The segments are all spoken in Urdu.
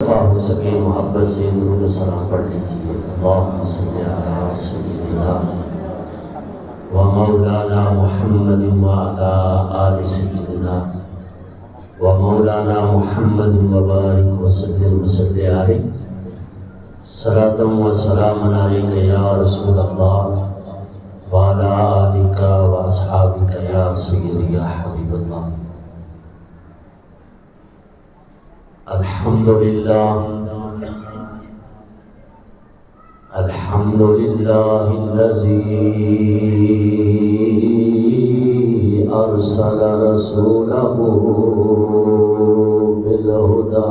ہو سکے محبت سے درود و سلام پڑھ لیجیے۔ اللہم صلی علی سیدنا و مولانا محمد وعلی آل سیدنا و مولانا محمد وبارک وسلم صلی علیہ صلاۃ و سلام علیک یا رسول اللہ وعلی آلک و اصحابک یا سیدی یا حبیب اللہ۔ الحمدللہ الذی ارسل رسولہ بالہدی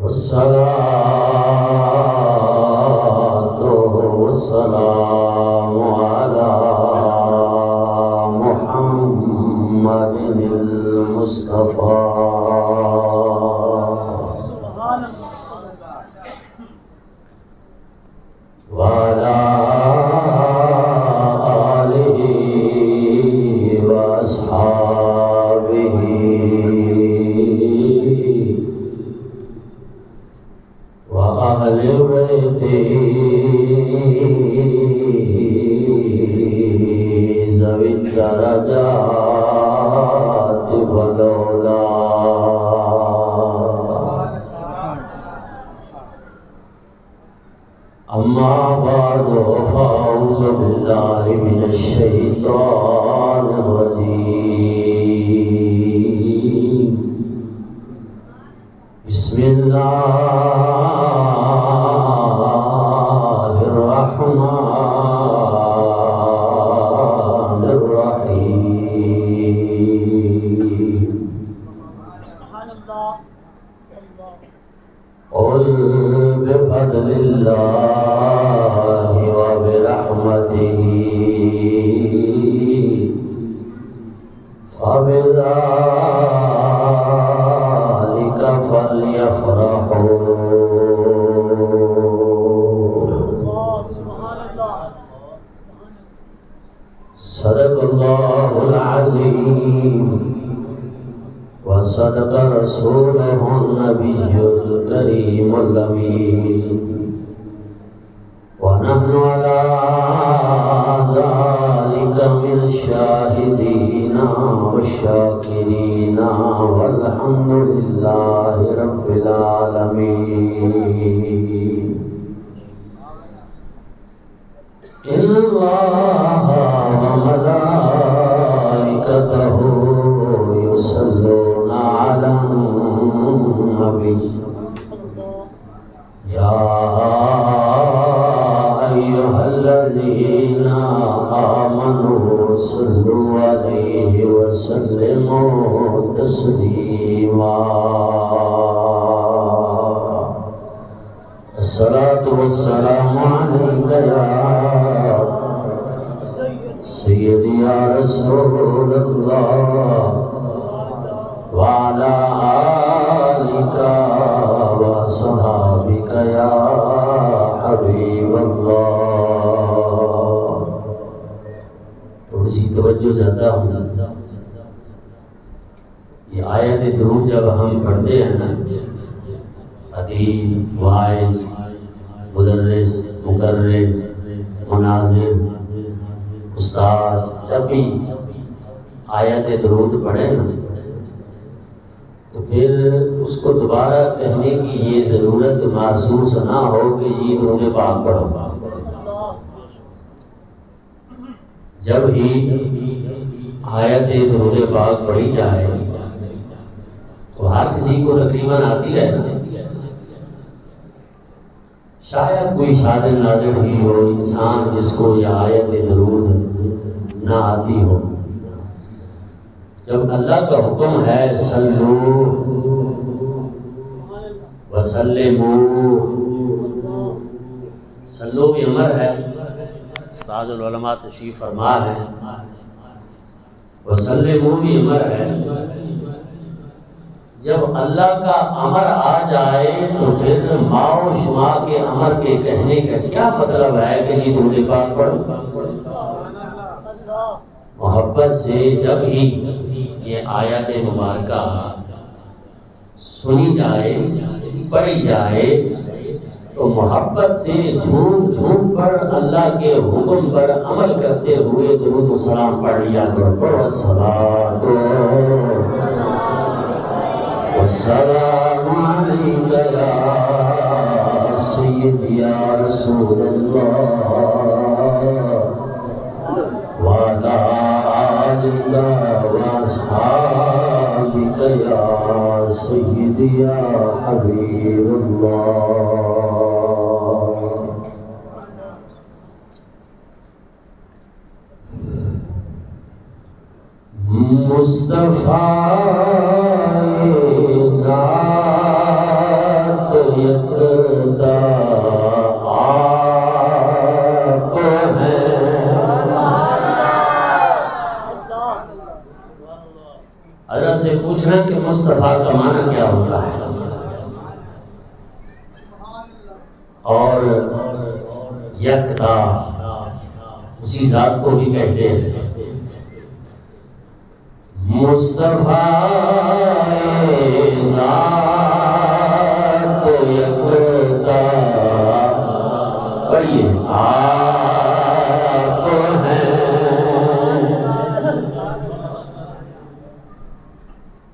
والصلاة والسلام علی محمد المصطفى وعلى آله وأصحابه وأهل بيته ذوي الدرجات والأولاد۔ أما بعد فأعوذ بالله من الشيطان الرجيم۔ بسم الله الرحمن الرحيم۔ قل بفضل الله وبرحمته فبذلك فليفرحوا صدق الله العظيم وصدق رسوله النبي الكريم الأمين، ونحن على ذلك من الشاهدين والشاكرين والحمد لله رب العالمين۔ إن الله وملائكته يصلون على النبي يا أيها الذين آمنوا صلوا عليه وسلموا تسليما۔ الصلاة والسلام عليك يا سيدي يا رسول الله وعلى آلك وصحابك يا حبيب الله۔ تھوڑی سی توجہ زیادہ ہوں۔ یہ آیت درود جب ہم پڑھتے ہیں نا، خطیب، واعظ، مدرس، مقرر، مناظر، استاد، جب بھی آیت درود پڑھیں نا تو پھر اس کو دوبارہ کہنے کی یہ ضرورت محسوس نہ ہو کہ یہ درود پاک پڑھو۔ جب ہی آیت درود پاک پڑھی جائے تو ہر کسی کو تقریباً آتی ہے نا، شاید کوئی شاذ نادر ہی ہو انسان جس کو یہ آیت درود نہ آتی ہو۔ جب اللہ کا حکم ہے صلو وسلمو، صلو بھی امر ہے، استاد العلماء تشریف فرما ہے، وسلمو بھی امر ہے۔ جب اللہ کا امر آ جائے تو پھر ما و شما کے امر کے کہنے کا کیا مطلب ہے کہ یہ درود پاک پڑھو؟ محبت سے جب ہی یہ آیت مبارکہ سنی جائے پڑھی جائے تو محبت سے جھوم جھوم پر اللہ کے حکم پر عمل کرتے ہوئے درود و سلام پڑھ لیا کرو۔ الصلاۃ والسلام علیک یا سیدی یا رسول اللہ وعلی آلک واصحابک یا سیدی یا حبیب اللہ۔ مصطفیٰ ذات یکتا آپ ہیں۔ حضرت سے پوچھنا کہ مصطفیٰ کا معنی کیا ہوتا ہے، اور یکتا اسی ذات کو بھی کہتے ہیں۔ مصطفیٰ ذات یکتا پڑھیے آپ ہیں۔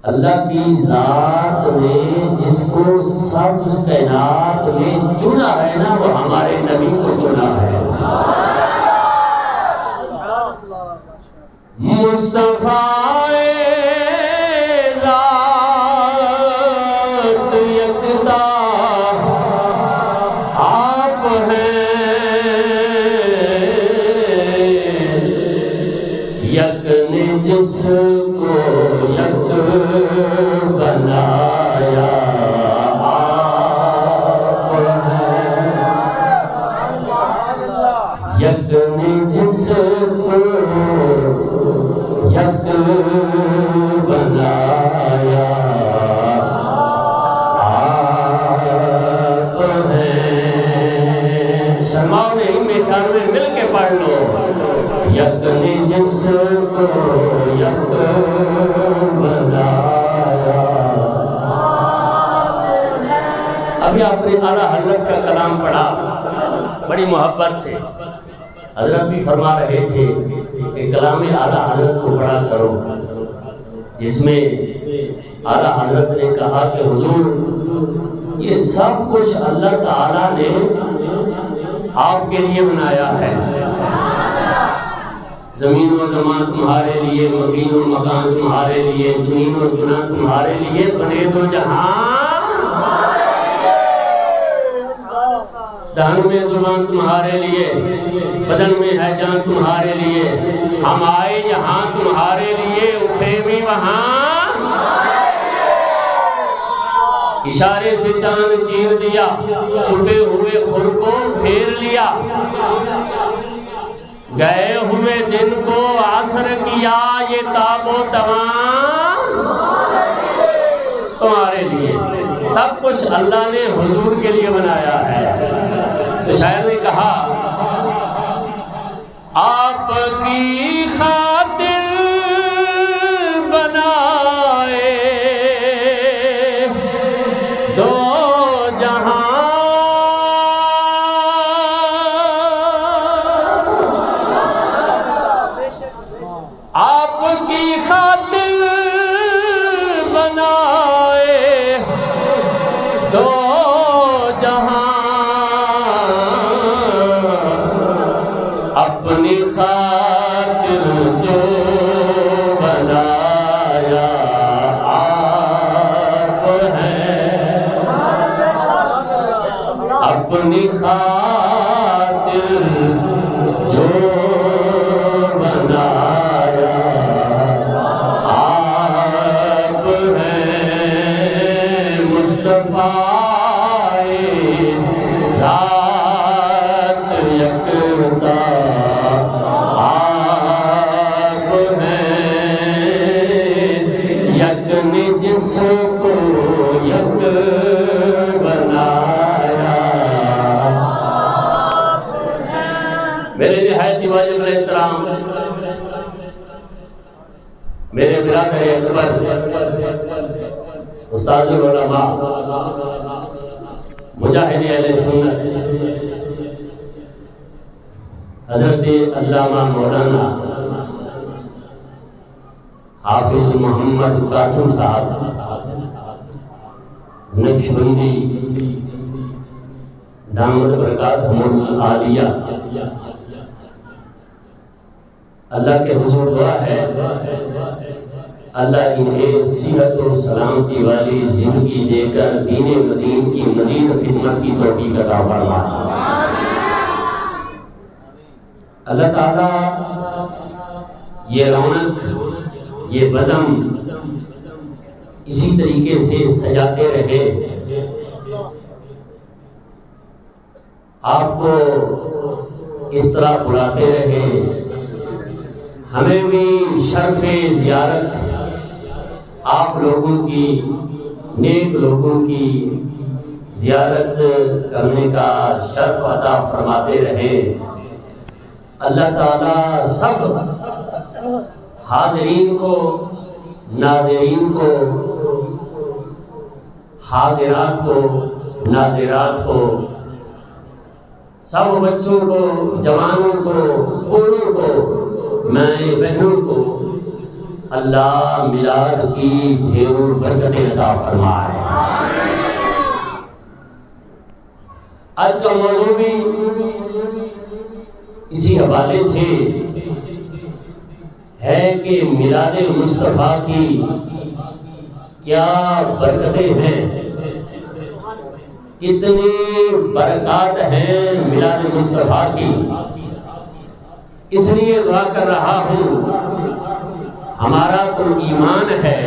اللہ کی ذات نے جس کو سب کائنات میں چنا ہے نا، وہ ہمارے نبی کو چنا ہے۔ مصطفیٰ جس کو یک بنایا آپ ہیں، یک نے جس کو یک بنایا آپ ہیں۔ شرماؤ نہیں، میدان میں مل کے پڑھ لو۔ یک نے جس کو یک بنایا۔ ابھی آپ نے اعلیٰ حضرت کا کلام پڑھا بڑی محبت سے۔ حضرت بھی فرما رہے تھے کہ کلام اعلیٰ حضرت کو پڑھا کرو، جس میں اعلیٰ حضرت نے کہا کہ حضور یہ سب کچھ اللہ تعالیٰ نے آپ کے لیے بنایا ہے۔ زمین و زمان تمہارے لیے، مکین و مکان تمہارے لیے، جنین و جنان تمہارے لیے، بنے دو جہاں دہن میں زبان تمہارے لیے، بدن میں ہے جان تمہارے لیے، ہم آئے یہاں تمہارے لیے، اٹھے بھی وہاں، اشارے سے چاند چیر دیا، چھپے ہوئے خور کو پھیر لیا، گئے ہوئے دن کو عصر کیا، یہ تاب و تمام تمہارے لیے۔ سب کچھ اللہ نے حضور کے لیے بنایا ہے۔ تو شاعر نے کہا آپ کی خاطر بنائے دو جہاں، آپ کی خاطر بنائے دو جہاں، اپنی خاطر جو بنایا آپ ہیں، اپنی خاطر جو بنایا آپ برادر اکبر استاد العلماء مجاہد اہل سنت حضرت علامہ مولانا حافظ محمد قاسم صاحب نقشبندی دامت برکاتہم العالیہ، اللہ کے حضور دعا ہے اللہ انہیں صحت و سلامتی والی زندگی دے کر دین مدین کی مزید خدمت کی توفیق عطا فرمائے۔ اللہ تعالیٰ یہ رونق، یہ بزم اسی طریقے سے سجاتے رہے، آپ کو اس طرح بلاتے رہے، ہمیں بھی شرف زیارت آپ لوگوں کی، نیک لوگوں کی زیارت کرنے کا شرف عطا فرماتے رہے۔ اللہ تعالیٰ سب حاضرین کو، ناظرین کو، حاضرات کو، ناظرات کو، سب بچوں کو، جوانوں کو، بوڑھوں کو، مائیں بہنوں کو اللہ میلاد کی ڈھیر برکتیں عطا فرمائے۔ آج کا موضوع بھی اسی حوالے سے ہے کہ میلاد مصطفیٰ کی کیا برکتیں ہیں، کتنی برکات ہیں میلاد مصطفیٰ کی۔ اس لیے دعا کر رہا ہوں، ہمارا تو ایمان ہے،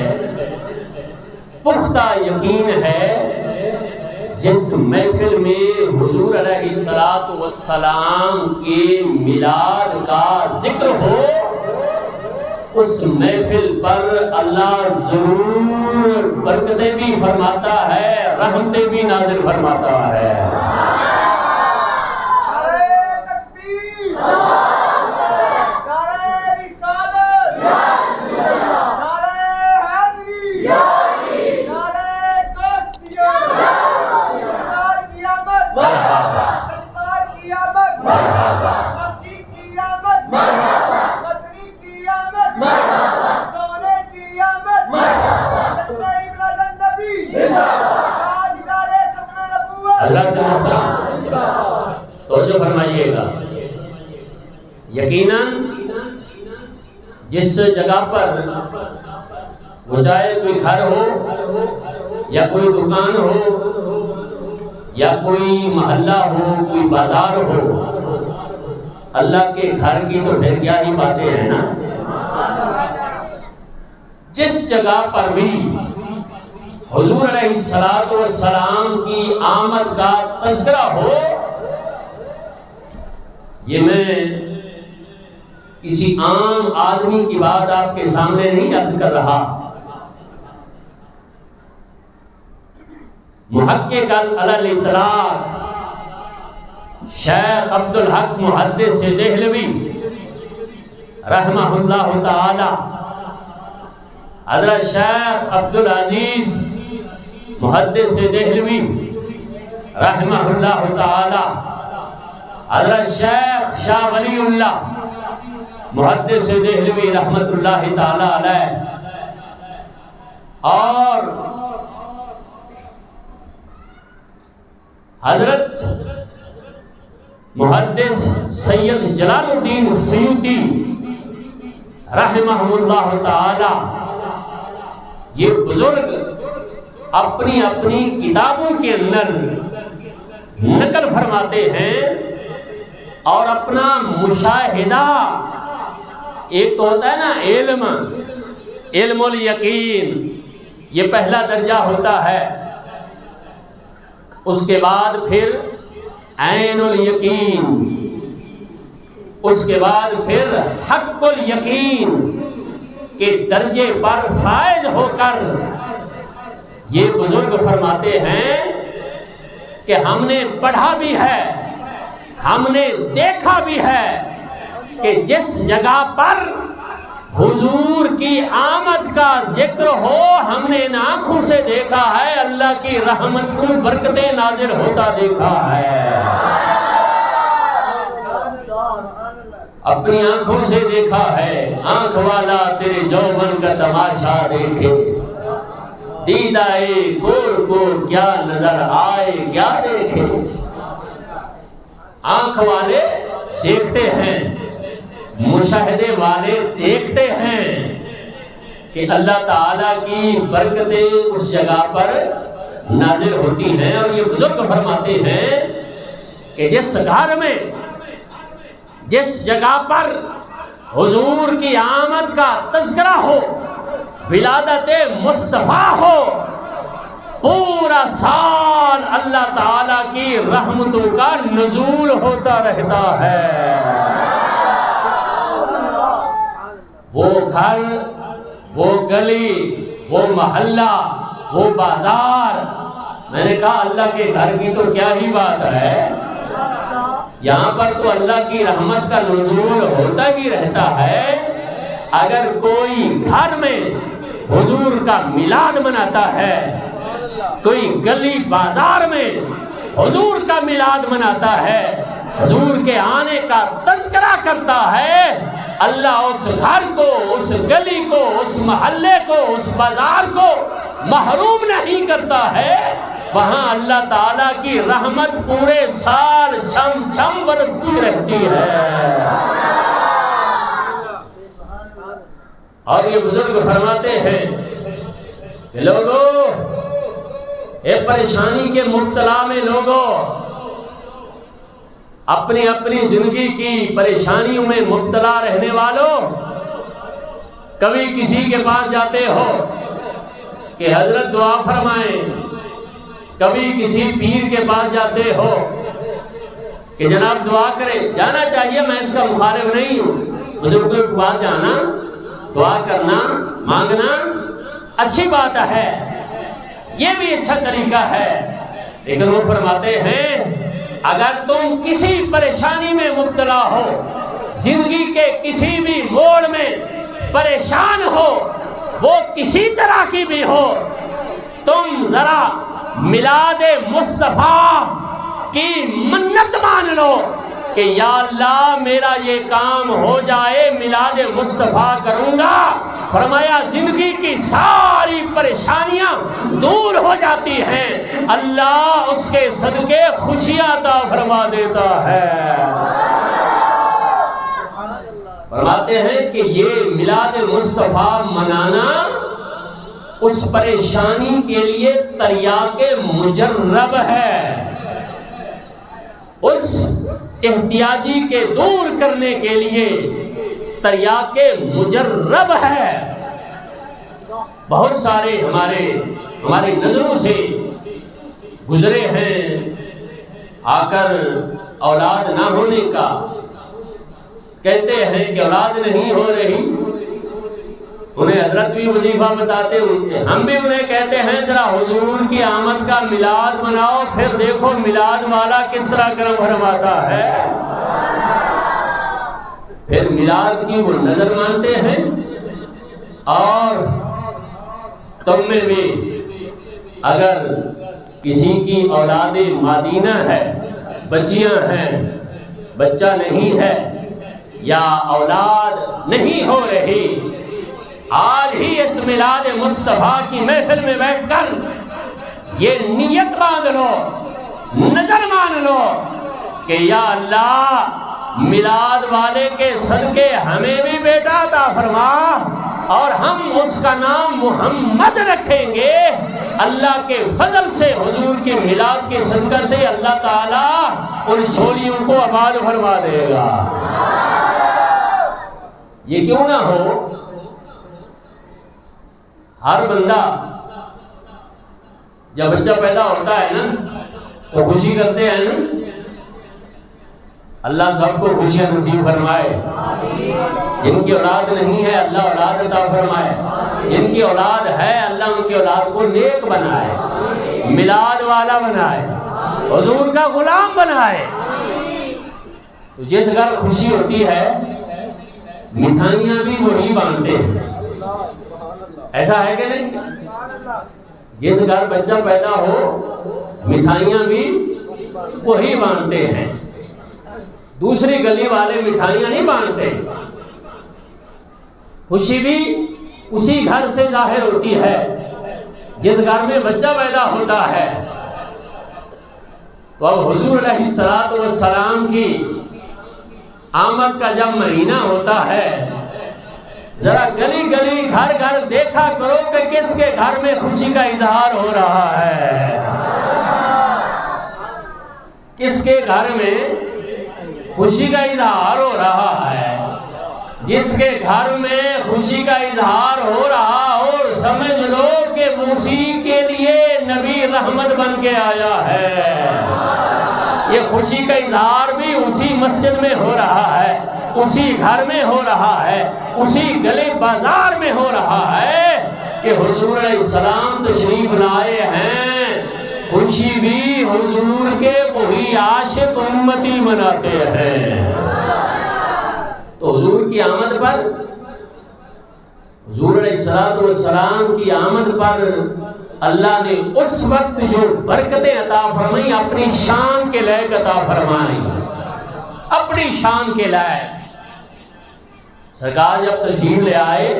پختہ یقین ہے، جس محفل میں حضور علیہ السلام کے میلاد کا ذکر ہو، اس محفل پر اللہ ضرور برکتیں بھی فرماتا ہے، رحمتیں بھی نازل فرماتا ہے۔ اللہ کا محترم توجہ فرمائیے گا، یقیناً جس جگہ پر وہ چاہے کوئی گھر ہو یا کوئی دکان ہو یا کوئی محلہ ہو، کوئی بازار ہو، اللہ کے گھر کی تو پھر کیا ہی باتیں ہیں نا۔ جس جگہ پر بھی حضور علیہ السلام کی آمد کا تذکرہ ہو، یہ میں کسی عام آدمی کی بات آپ کے سامنے نہیں عرض کر رہا، محقق علی الاطلاق شیخ عبدالحق محدث دہلوی رحمہ اللہ تعالی، حضرت شیخ عبدالعزیز محدث دہلوی رحمہ اللہ تعالی، حضرت شیخ شاہ ولی اللہ محدث دہلوی رحمت اللہ تعالی علیہ، اور حضرت محدث سید جلال الدین سیوطی رحمہ اللہ تعالی، یہ بزرگ اپنی اپنی کتابوں کے اندر نقل فرماتے ہیں اور اپنا مشاہدہ، ایک تو ہوتا ہے نا علم الیقین، یہ پہلا درجہ ہوتا ہے، اس کے بعد پھر عین الیقین، اس کے بعد پھر حق الیقین کے درجے پر فائز ہو کر یہ بزرگ فرماتے ہیں کہ ہم نے پڑھا بھی ہے، ہم نے دیکھا بھی ہے کہ جس جگہ پر حضور کی آمد کا اپنے ان آنکھوں سے دیکھا ہے، اللہ کی رحمت کو برکتیں نازل ہوتا دیکھا ہے، اپنی آنکھوں سے دیکھا ہے۔ آنکھ والا تیرے جوبن کا تماشا دیکھے، دیدائے کور کو کیا نظر آئے کیا دیکھے۔ آنکھ والے دیکھتے ہیں، مشاہدے والے دیکھتے ہیں کہ اللہ تعالیٰ کی برکتیں اس جگہ پر نازل ہوتی ہیں۔ اور یہ بزرگ فرماتے ہیں کہ جس گھر میں، جس جگہ پر حضور کی آمد کا تذکرہ ہو، ولادت مصطفیٰ ہو، پورا سال اللہ تعالیٰ کی رحمتوں کا نزول ہوتا رہتا ہے۔ وہ گھر، وہ گلی، وہ محلہ، وہ بازار، میں نے کہا اللہ کے گھر کی تو کیا ہی بات ہے، یہاں پر تو اللہ کی رحمت کا نزول ہوتا ہی رہتا ہے۔ اگر کوئی گھر میں حضور کا میلاد مناتا ہے، کوئی گلی بازار میں حضور کا میلاد مناتا ہے، حضور کے آنے کا تذکرہ کرتا ہے، اللہ اس گھر کو، اس گلی کو، اس محلے کو، اس بازار کو محروم نہیں کرتا ہے۔ وہاں اللہ تعالیٰ کی رحمت پورے سال چھم چھم برستی رہتی ہے۔ اور یہ بزرگ فرماتے ہیں کہ لوگوں، ایک پریشانی کے مبتلا میں لوگوں، اپنی اپنی زندگی کی پریشانیوں میں مبتلا رہنے والوں، کبھی کسی کے پاس جاتے ہو کہ حضرت دعا فرمائیں، کبھی کسی پیر کے پاس جاتے ہو کہ جناب دعا کرے، جانا چاہیے، میں اس کا مخالف نہیں ہوں، بزرگوں کے پاس جانا، دعا کرنا، مانگنا اچھی بات ہے، یہ بھی اچھا طریقہ ہے، لیکن وہ فرماتے ہیں اگر تم کسی پریشانی میں مبتلا ہو، زندگی کے کسی بھی موڑ میں پریشان ہو، وہ کسی طرح کی بھی ہو، تم ذرا میلاد مصطفیٰ کی منت مان لو کہ یا اللہ میرا یہ کام ہو جائے، میلاد مصطفیٰ کروں گا، فرمایا زندگی کی ساری پریشانیاں دور ہو جاتی ہیں، اللہ اس کے صدقے خوشیاں عطا فرما دیتا ہے۔ فرماتے ہیں کہ یہ میلاد مصطفیٰ منانا اس پریشانی کے لیے تریاق مجرب ہے، اس احتیاجی کے دور کرنے کے لیے تریاق مجرب ہے۔ بہت سارے ہماری نظروں سے گزرے ہیں، آ کر اولاد نہ ہونے کا کہتے ہیں کہ اولاد نہیں ہو رہی، انہیں حضرت بھی وظیفہ بتاتے ہیں، ہم بھی انہیں کہتے ہیں ذرا حضور کی آمد کا میلاد مناؤ، پھر دیکھو میلاد والا کس طرح کرم فرماتا ہے۔ پھر میلاد کی وہ نظر مانتے ہیں، اور تم میں بھی اگر کسی کی اولاد مادینہ ہے، بچیاں ہیں، بچہ نہیں ہے یا اولاد نہیں ہو رہی، آج ہی اس میلاد مصطفیٰ کی محفل میں بیٹھ کر یہ نیت باندھ لو، نظر مان لو کہ یا اللہ میلاد والے کے صدقے ہمیں بھی بیٹا عطا فرما، اور ہم اس کا نام محمد رکھیں گے۔ اللہ کے فضل سے، حضور کے میلاد کے صدقہ سے اللہ تعالیٰ ان جھولیوں کو آباد فرما دے گا۔ یہ کیوں نہ ہو، ہر بندہ جب بچہ پیدا ہوتا ہے نا تو خوشی کرتے ہیں نا، اللہ سب کو خوشیاں نصیب فرمائے، جن کی اولاد نہیں ہے اللہ اولاد عطا فرمائے، جن کی اولاد ہے اللہ ان کی اولاد کو نیک بنائے، میلاد والا بنائے، حضور کا غلام بنائے۔ تو جس گھر خوشی ہوتی ہے مٹھائیاں بھی وہی باندھتے ہیں، ایسا ہے کہ نہیں؟ جس گھر بچہ پیدا ہو مٹھائیاں بھی وہی بانٹتے ہیں، دوسری گلی والے مٹھائیاں نہیں بانٹتے۔ خوشی بھی اسی گھر سے ظاہر ہوتی ہے جس گھر میں بچہ پیدا ہوتا ہے۔ تو اب حضور علیہ السلام کی آمد کا جب مہینہ ہوتا ہے، ذرا گلی گلی گھر گھر دیکھا کرو کہ کس کے گھر میں خوشی کا اظہار ہو رہا ہے، کس کے گھر میں خوشی کا اظہار ہو رہا ہے۔ جس کے گھر میں خوشی کا اظہار ہو رہا ہو، سمجھ لو کہ اسی کے لیے نبی رحمت بن کے آیا ہے۔ یہ خوشی کا اظہار بھی اسی مسجد میں ہو رہا ہے، اسی گھر میں ہو رہا ہے، اسی گلی بازار میں ہو رہا ہے کہ حضور علیہ السلام تشریف لائے ہیں۔ خوشی بھی حضور کے وہی عاشق امتی مناتے ہیں۔ تو حضور کی آمد پر، حضور علیہ السلام کی آمد پر اللہ نے اس وقت جو برکتیں عطا فرمائی، اپنی شان کے لائق عطا فرمائی، اپنی شان کے لائق۔ سرکار جب تشریف لے آئے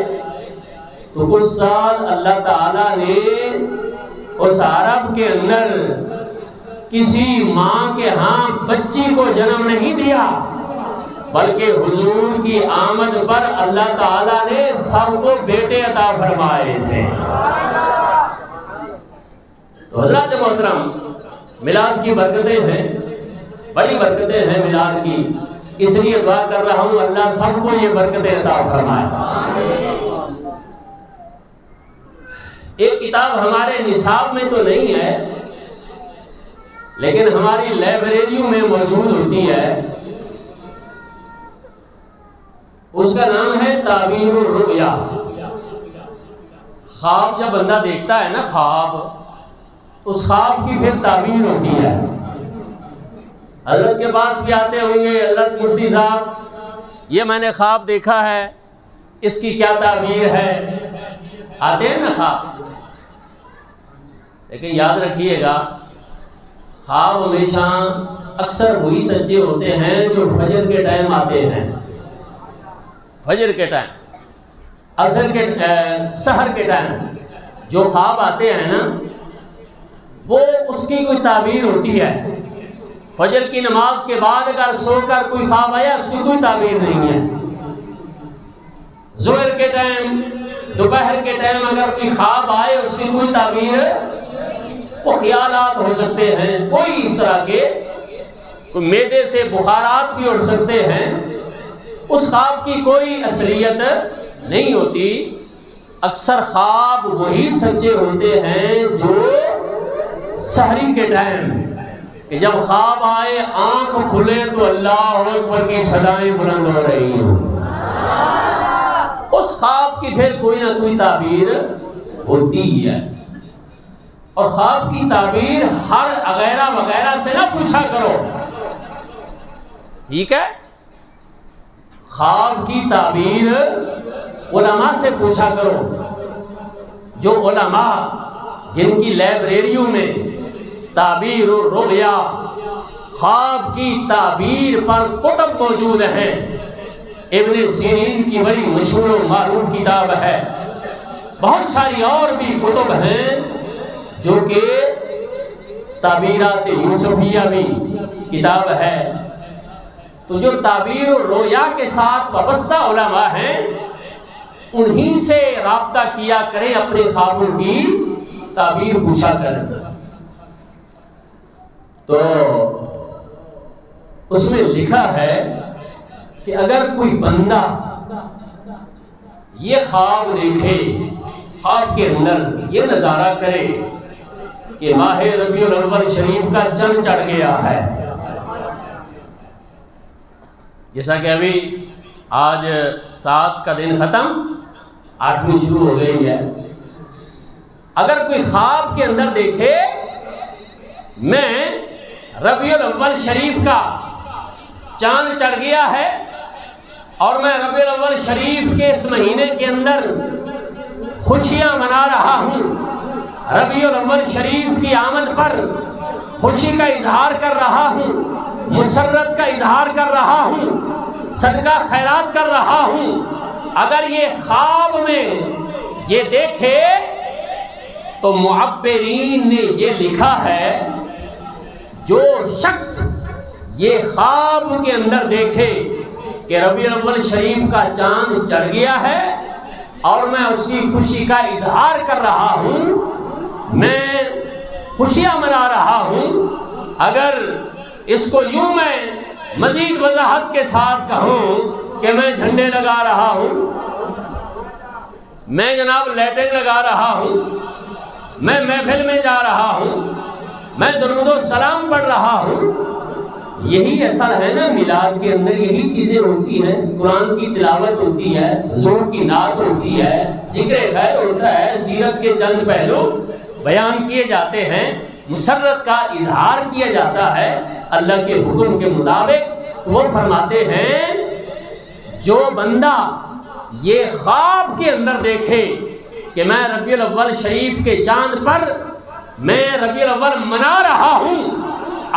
تو اس سال اللہ تعالیٰ نے اس عرب کے اندر کسی ماں کے ہاں بچی کو جنم نہیں دیا، بلکہ حضور کی آمد پر اللہ تعالیٰ نے سب کو بیٹے عطا فرمائے تھے۔ تو حضرات محترم، میلاد کی برکتیں ہیں، بڑی برکتیں ہیں میلاد کی، اس لیے دعا کر رہا ہوں اللہ سب کو یہ برکتیں عطا فرمائے۔ ایک کتاب ہمارے نصاب میں تو نہیں ہے لیکن ہماری لائبریریوں میں موجود ہوتی ہے، اس کا نام ہے تعبیر الرؤیا۔ خواب جب بندہ دیکھتا ہے نا، خواب، اس خواب کی پھر تعبیر ہوتی ہے۔ حضرت کے پاس بھی آتے ہوں گے، حضرت مفتی صاحب یہ میں نے خواب دیکھا ہے، اس کی کیا تعبیر ہے؟ آتے ہیں نا خواب۔ لیکن یاد رکھیے گا، خواب ہمیشہ اکثر وہی سچے ہوتے ہیں جو فجر کے ٹائم آتے ہیں، فجر کے ٹائم، عصر کے سحر کے ٹائم جو خواب آتے ہیں نا، وہ اس کی کوئی تعبیر ہوتی ہے۔ فجر کی نماز کے بعد اگر سو کر کوئی خواب آیا، اس کی کوئی تعبیر نہیں ہے۔ ظہر کے ٹائم، دوپہر کے ٹائم اگر کوئی خواب آئے، اس کی کوئی تعبیر، وہ خیالات ہو سکتے ہیں، کوئی اس طرح کے، کوئی معدے سے بخارات بھی اڑ سکتے ہیں، اس خواب کی کوئی اصلیت نہیں ہوتی۔ اکثر خواب وہی سچے ہوتے ہیں جو سحری کے ٹائم، کہ جب خواب آئے، آنکھ کھلے تو اللہ اکبر کی صدائیں بلند ہو رہی ہوں، اس خواب کی پھر کوئی نہ کوئی تعبیر ہوتی ہے۔ اور خواب کی تعبیر ہر وغیرہ وغیرہ سے نہ پوچھا کرو، ٹھیک ہے؟ خواب کی تعبیر علماء سے پوچھا کرو، جو علماء جن کی لائبریریوں میں تعبیر الرؤیا، خواب کی تعبیر پر کتب موجود ہیں۔ ابن سیرین کی بڑی مشہور و معروف کتاب ہے، بہت ساری اور بھی کتب ہیں جو کہ تعبیرات یوسفیہ بھی کتاب ہے۔ تو جو تعبیر الرؤیا کے ساتھ وابستہ علماء ہیں، انہی سے رابطہ کیا کریں، اپنے خوابوں کی تعبیر پوچھا کریں۔ تو اس میں لکھا ہے کہ اگر کوئی بندہ یہ خواب دیکھے، خواب کے اندر یہ نظارہ کرے کہ ماہ ربیع الاول شریف کا چند چڑھ گیا ہے، جیسا کہ ابھی آج 7 کا دن ختم، 8ویں شروع ہو گئی ہے۔ اگر کوئی خواب کے اندر دیکھے میں ربیع الاول شریف کا چاند چڑھ گیا ہے اور میں ربیع الاول شریف کے اس مہینے کے اندر خوشیاں منا رہا ہوں، ربیع الاول شریف کی آمد پر خوشی کا اظہار کر رہا ہوں، مسرت کا اظہار کر رہا ہوں، صدقہ خیرات کر رہا ہوں۔ اگر یہ خواب میں یہ دیکھے تو معبرین نے یہ لکھا ہے، جو شخص یہ خواب کے اندر دیکھے کہ ربیع الاول شریف کا چاند چڑھ گیا ہے اور میں اس کی خوشی کا اظہار کر رہا ہوں، میں خوشیاں منا رہا ہوں، اگر اس کو یوں میں مزید وضاحت کے ساتھ کہوں کہ میں جھنڈے لگا رہا ہوں، میں جناب لائٹیں لگا رہا ہوں، میں محفل میں جا رہا ہوں، میں درود و سلام پڑھ رہا ہوں، یہی اصل ہے نا میلاد کے اندر، یہی چیزیں ہوتی ہیں، قرآن کی تلاوت ہوتی ہے، حضور کی نعت ہوتی ہے، ذکر خیر ہوتا ہے، سیرت کے چند پہلو بیان کیے جاتے ہیں، مسرت کا اظہار کیا جاتا ہے اللہ کے حکم کے مطابق۔ وہ فرماتے ہیں جو بندہ یہ خواب کے اندر دیکھے کہ میں ربیع الاول شریف کے چاند پر میں ربیع الاول منا رہا ہوں،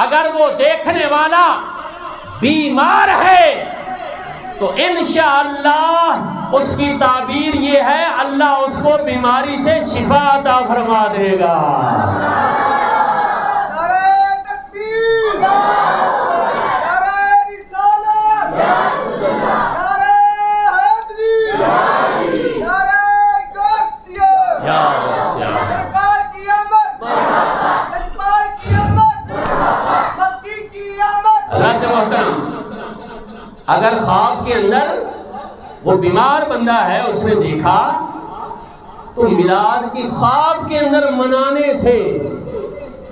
اگر وہ دیکھنے والا بیمار ہے تو انشاءاللہ اس کی تعبیر یہ ہے اللہ اس کو بیماری سے شفا عطا فرما دے گا۔ اگر خواب کے اندر وہ بیمار بندہ ہے اس نے دیکھا تو میلاد کی خواب کے اندر منانے سے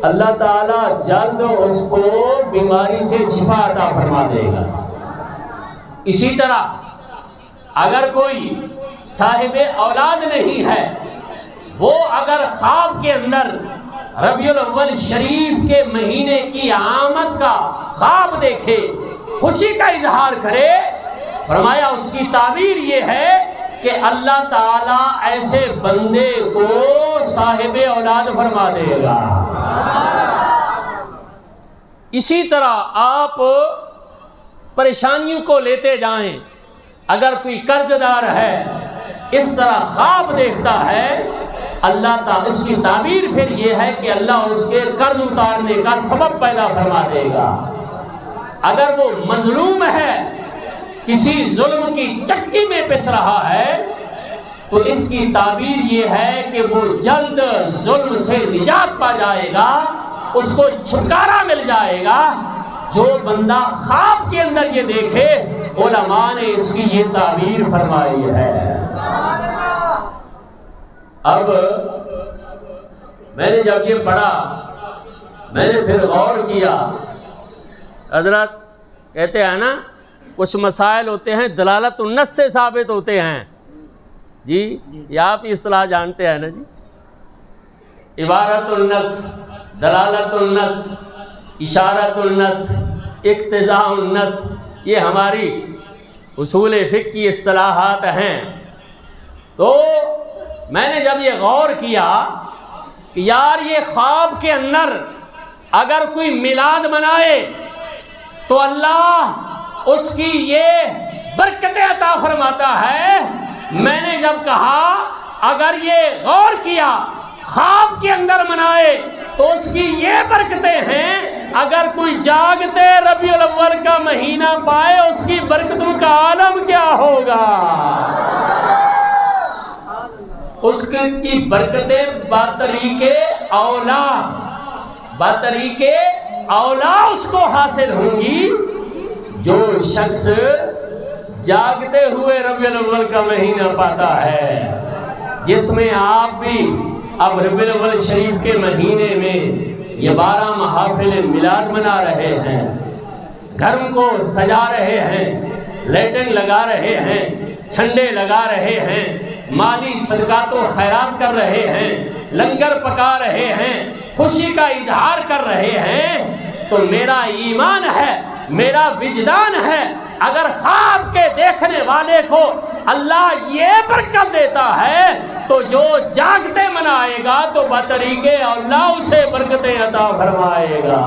اللہ تعالیٰ جلد اس کو بیماری سے شفا عطا فرما دے گا۔ اسی طرح اگر کوئی صاحب اولاد نہیں ہے، وہ اگر خواب کے اندر ربیع الاول شریف کے مہینے کی آمد کا خواب دیکھے، خوشی کا اظہار کرے، فرمایا اس کی تعبیر یہ ہے کہ اللہ تعالیٰ ایسے بندے کو صاحب اولاد فرما دے گا۔ اسی طرح آپ پریشانیوں کو لیتے جائیں، اگر کوئی قرض دار ہے اس طرح خواب دیکھتا ہے، اللہ تعالیٰ اس کی تعبیر پھر یہ ہے کہ اللہ اس کے قرض اتارنے کا سبب پیدا فرما دے گا۔ اگر وہ مظلوم ہے، کسی ظلم کی چکی میں پس رہا ہے، تو اس کی تعبیر یہ ہے کہ وہ جلد ظلم سے نجات پا جائے گا، اس کو چھٹکارا مل جائے گا۔ جو بندہ خواب کے اندر یہ دیکھے، علماء نے اس کی یہ تعبیر فرمائی ہے۔ اب میں نے جب یہ پڑھا، میں نے پھر غور کیا، حضرات کہتے ہیں نا کچھ مسائل ہوتے ہیں دلالت النص سے ثابت ہوتے ہیں، جی یہ آپ اصطلاح جانتے ہیں نا جی، عبارت النص، دلالت النص، اشارت النص، اقتضاء النص، یہ ہماری اصول فقہ کی اصطلاحات ہیں۔ تو میں نے جب یہ غور کیا کہ یار یہ خواب کے اندر اگر کوئی میلاد منائے تو اللہ اس کی یہ برکتیں عطا فرماتا ہے، میں نے جب کہا اگر یہ غور کیا خواب کے اندر منائے تو اس کی یہ برکتیں ہیں، اگر کوئی جاگتے ربیع الاول کا مہینہ پائے اس کی برکتوں کا عالم کیا ہوگا۔ اس کی برکتیں بطریق اولا اس کو حاصل ہوں گی جو شخص جاگتے ہوئے ربیع الاول کا مہینہ پاتا ہے، جس میں آپ بھی اب ربیع الاول شریف کے مہینے میں یہ 12 محافل میلاد منا رہے ہیں، گھروں کو سجا رہے ہیں، لائٹنگ لگا رہے ہیں، جھنڈے لگا رہے ہیں، مالی صدقات و خیرات کر رہے ہیں، لنگر پکا رہے ہیں، خوشی کا اظہار کر رہے ہیں، تو میرا ایمان ہے، میرا وجدان ہے، اگر خواب کے دیکھنے والے کو اللہ یہ برکت دیتا ہے تو جو جاگتے منائے گا تو بطریق اللہ اسے برکتیں عطا فرمائے گا۔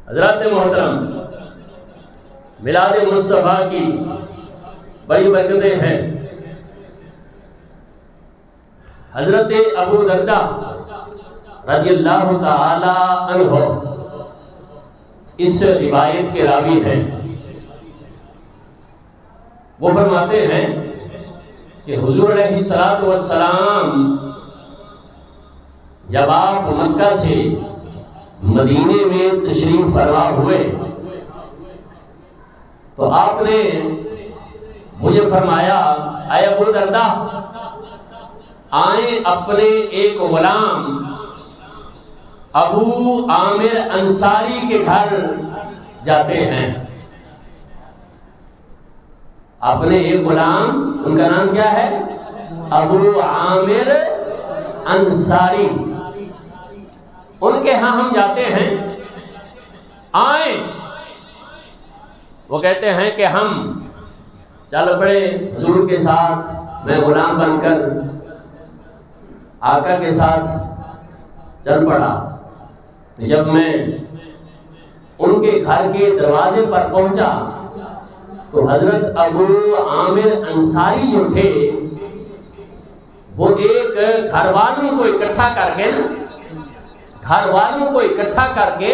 حضرات محترم، میلاد مصطفیٰ کی بڑی برکتیں ہیں۔ حضرت ابو دردہ رضی اللہ تعالی عنہ اس روایت کے راوی ہیں۔ وہ فرماتے ہیں کہ حضور علیہ السلام جب آپ مکہ سے مدینے میں تشریف فرما ہوئے تو آپ نے مجھے فرمایا، اے ابو دردہ، آئیں اپنے ایک غلام ابو عامر انصاری کے گھر جاتے ہیں۔ اپنے ایک غلام، ان کا نام کیا ہے؟ ابو عامر انصاری، ان کے ہاں ہم جاتے ہیں، آئیں۔ وہ کہتے ہیں کہ ہم چل پڑے حضور کے ساتھ، میں غلام بن کر آقا کے ساتھ چل پڑا۔ جب میں ان کے گھر کے دروازے پر پہنچا تو حضرت ابو عامر انصاری جو تھے وہ ایک گھر والوں کو اکٹھا کر کے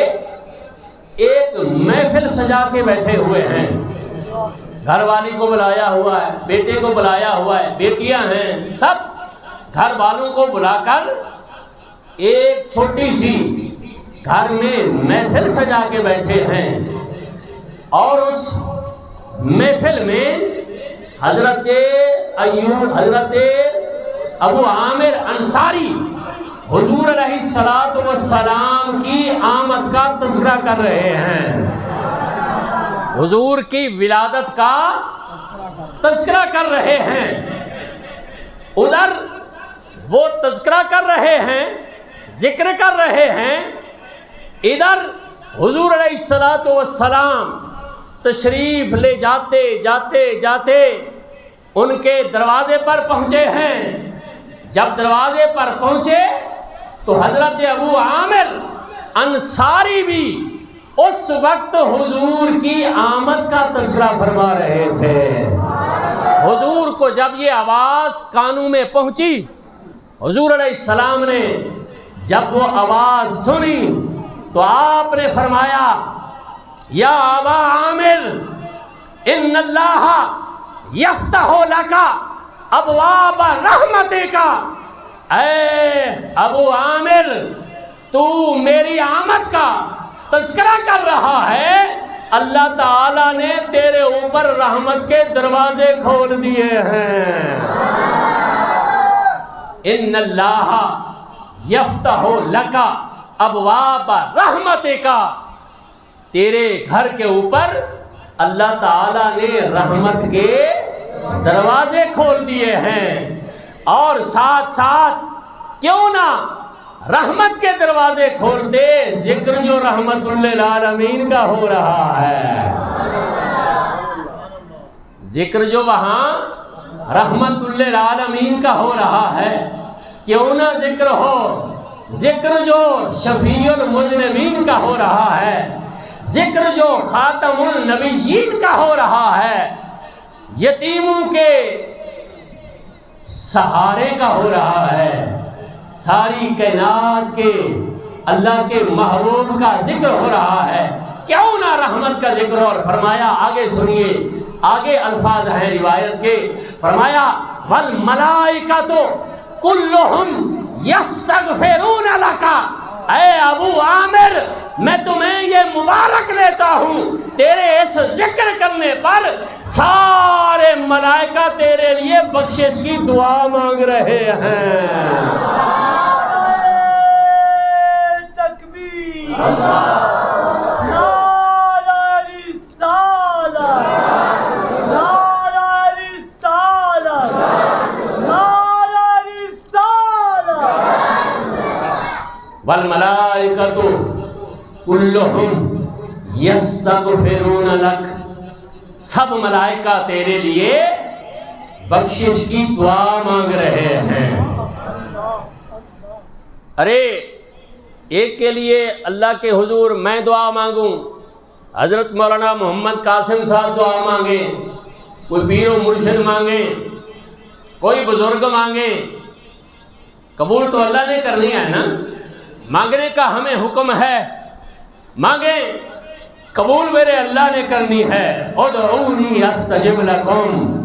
ایک محفل سجا کے بیٹھے ہوئے ہیں۔ گھر والی کو بلایا ہوا ہے، بیٹے کو بلایا ہوا ہے، بیٹیاں ہیں، سب گھر والوں کو بلا کر ایک چھوٹی سی گھر میں محفل سجا کے بیٹھے ہیں۔ اور اس محفل میں حضرت ابو عامر انصاری حضور علیہ السلام کی آمد کا تذکرہ کر رہے ہیں، حضور کی ولادت کا تذکرہ کر رہے ہیں۔ ادھر وہ تذکرہ کر رہے ہیں، ذکر کر رہے ہیں، ادھر حضور علیہ السلام تشریف لے جاتے جاتے ان کے دروازے پر پہنچے ہیں۔ جب دروازے پر پہنچے تو حضرت ابو عامر انصاری بھی اس وقت حضور کی آمد کا تذکرہ فرما رہے تھے۔ حضور کو جب یہ آواز کانوں میں پہنچی، حضور علیہ السلام نے جب وہ آواز سنی تو آپ نے فرمایا، یا ابا عامر ان اللہ یفتح لک ابواب رحمتک، اے ابو عامر تو میری آمد کا تذکرہ کر رہا ہے، اللہ تعالیٰ نے تیرے اوپر رحمت کے دروازے کھول دیے ہیں۔ ان اللہ یفتح لک ابواب رحمتک، تیرے گھر کے اوپر اللہ تعالیٰ نے رحمت کے دروازے کھول دیے ہیں۔ اور ساتھ ساتھ کیوں نہ رحمت کے دروازے کھول دے، ذکر جو رحمت للعالمین کا ہو رہا ہے، ذکر جو وہاں رحمت للعالمین کا ہو رہا ہے، کیوں نہ ذکر ہو، ذکر جو شفیع المذنبین کا ہو رہا ہے، ذکر جو خاتم النبیین کا ہو رہا ہے، یتیموں کے سہارے کا ہو رہا ہے، ساری کائنات کے اللہ کے محبوب کا ذکر ہو رہا ہے، کیوں نہ رحمت کا ذکر۔ اور فرمایا، آگے سنیے، آگے الفاظ ہیں روایت کے، فرمایا والملائکۃ کلہم یستغفرون لک، اے ابو عامر میں تمہیں یہ مبارک دیتا ہوں، تیرے اس ذکر کرنے پر سارے ملائکہ تیرے لیے بخشش کی دعا مانگ رہے ہیں۔ تکبیر، نعرہ رسالت، نعرہ رسالت، نعرہ رسالت۔ والملائکۃ کلہم یستغفرون لک، سب ملائکہ تیرے لیے بخشش کی دعا مانگ رہے ہیں۔ ارے ایک کے لیے اللہ کے حضور میں دعا مانگوں، حضرت مولانا محمد قاسم صاحب دعا مانگے، کوئی پیر و مرشد مانگے، کوئی بزرگ مانگے، قبول تو اللہ نے کرنی ہے نا، مانگنے کا ہمیں حکم ہے، مانگیں، قبول میرے اللہ نے کرنی ہے۔ ادعونی استجب لکم،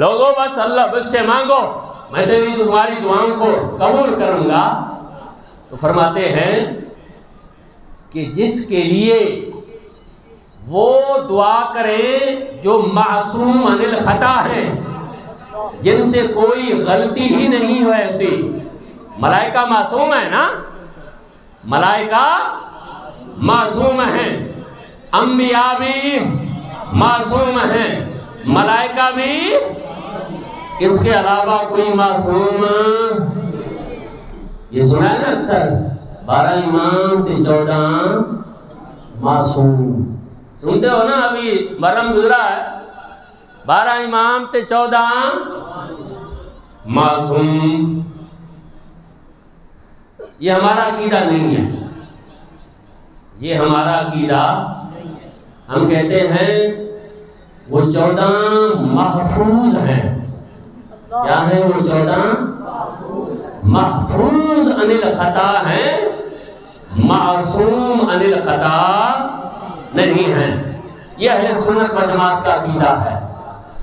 لوگوں بس اللہ بس سے مانگو، میں تمہاری دعاؤں کو قبول کروں گا۔ تو فرماتے ہیں کہ جس کے لیے وہ دعا کریں جو معصوم عن الخطا ہیں، جن سے کوئی غلطی ہی نہیں ہوتی۔ ملائکہ معصوم ہے نا، ملائکہ معصوم ہیں، انبیاء بھی معصوم ہیں، ملائکہ بھی، اس کے علاوہ کوئی معصوم، یہ سنا ہے نا اکثر 12 امام تے 14 معصوم، سنتے ہو نا، ابھی محرم گزرا ہے، 12 امام تے 14 معصوم۔ یہ ہمارا عقیدہ نہیں ہے، یہ ہمارا عقیدہ، ہم کہتے ہیں وہ 14 محفوظ ہیں۔ کیا ہیں وہ 14 محفوظ عن الخطا ہیں، معصوم عن الخطا نہیں ہیں۔ یہ اہل سنت و جماعت کا عقیدہ ہے۔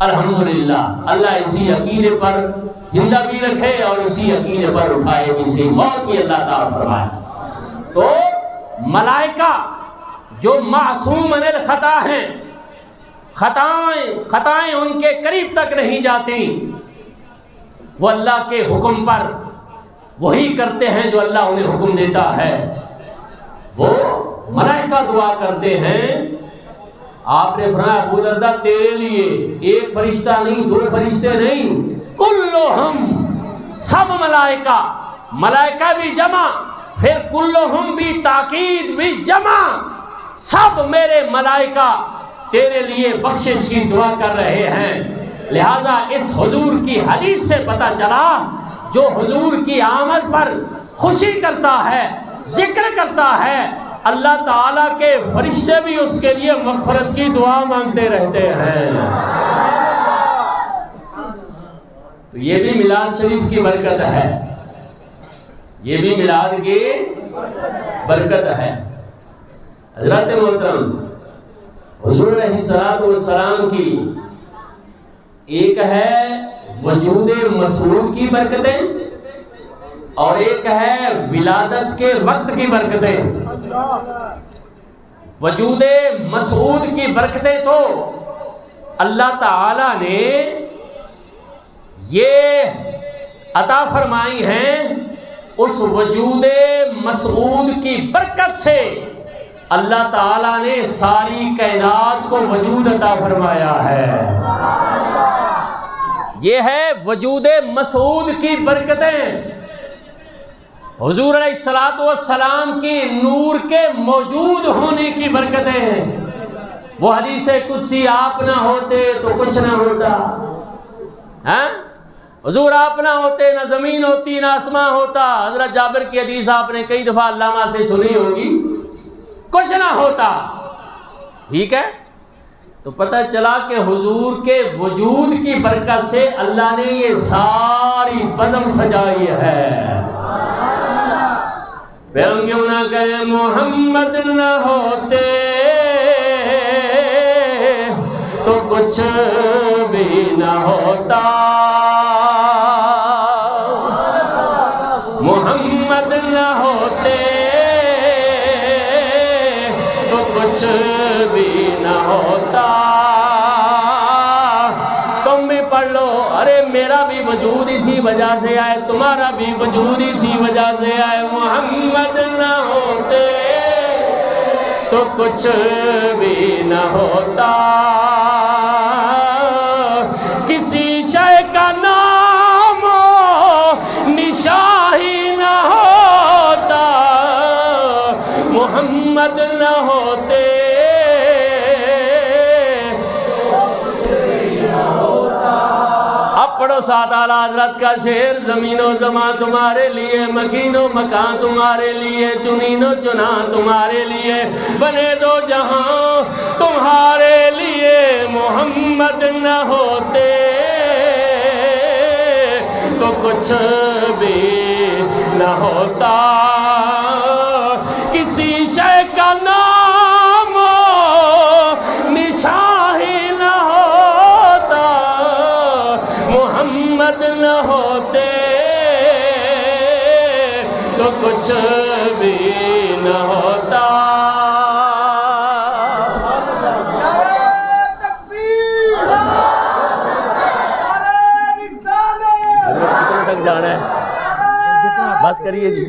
الحمدللہ، اللہ اسی عقیدے پر زندہ بھی رکھے اور اسی عقیدے پر اٹھائے بھی سے موت بھی اللہ تعالیٰ فرمائے۔ تو ملائکہ جو معصوم عن الخطا ہیں، خطائیں ان کے قریب تک نہیں جاتی، وہ اللہ کے حکم پر وہی کرتے ہیں جو اللہ انہیں حکم دیتا ہے، وہ ملائکہ دعا کرتے ہیں۔ آپ نے فرمایا ابو دردہ تیرے لیے ایک فرشتہ نہیں، 2 فرشتے نہیں، کلہم، سب ملائکہ، ملائکہ بھی جمع، پھر کلہم بھی تاکید بھی جمع، سب میرے ملائکہ تیرے لیے بخشش کی دعا کر رہے ہیں۔ لہذا اس حضور کی حدیث سے پتہ چلا جو حضور کی آمد پر خوشی کرتا ہے، ذکر کرتا ہے، اللہ تعالیٰ کے فرشتے بھی اس کے لیے مغفرت کی دعا مانگتے رہتے ہیں۔ تو یہ بھی میلاد شریف کی برکت ہے، یہ بھی میلاد کی برکت ہے۔ حضرت محترم، حضور علیہ السلام کی ایک ہے وجود مسعود کی برکتیں اور ایک ہے ولادت کے وقت کی برکتیں۔ وجود مسعود کی برکتیں تو اللہ تعالی نے یہ عطا فرمائی ہیں، اس وجود مسعود کی برکت سے اللہ تعالیٰ نے ساری کائنات کو وجود عطا فرمایا ہے۔ یہ ہے وجود مسعود کی برکتیں، حضور علیہ السلام کی نور کے موجود ہونے کی برکتیں ہیں۔ وہ حدیث قدسی آپ نہ ہوتے تو کچھ نہ ہوتا، حضور آپ نہ ہوتے نہ زمین ہوتی نہ آسمان ہوتا۔ حضرت جابر کی حدیث آپ نے کئی دفعہ علامہ سے سنی ہوگی، کچھ نہ ہوتا، ٹھیک ہے۔ تو پتہ چلا کہ حضور کے وجود کی برکت سے اللہ نے یہ ساری بزم سجائی ہے۔ پھر ہم کیوں نہ کہیں محمد نہ ہوتے تو کچھ بھی نہ ہوتا، محمد نہ ہوتے تو کچھ بھی نہ ہوتا۔ تم بھی پڑھ لو، ارے میرا بھی وجود اسی وجہ سے آئے، تمہارا بھی وجود اسی وجہ سے آئے۔ محمد نہ ہوتے تو کچھ بھی نہ ہوتا، کسی شے کا نام نشان ہی نہ ہوتا، محمد نہ ہوتے۔ اب پڑھو ساتھ اعلیٰ حضرت کا شعر، زمین و زمان تمہارے لیے، مکین و مکان تمہارے لیے، چنین و چنا تمہارے لیے، بنے دو جہاں تمہارے لیے، محمد نہ ہوتے تو کچھ بھی نہ ہوتا، کسی شے کا نام و نشان ہی نہ ہوتا، محمد نہ ہوتے تو کچھ بھی نہ ہوتا۔ جانا ہے بس کریے جی۔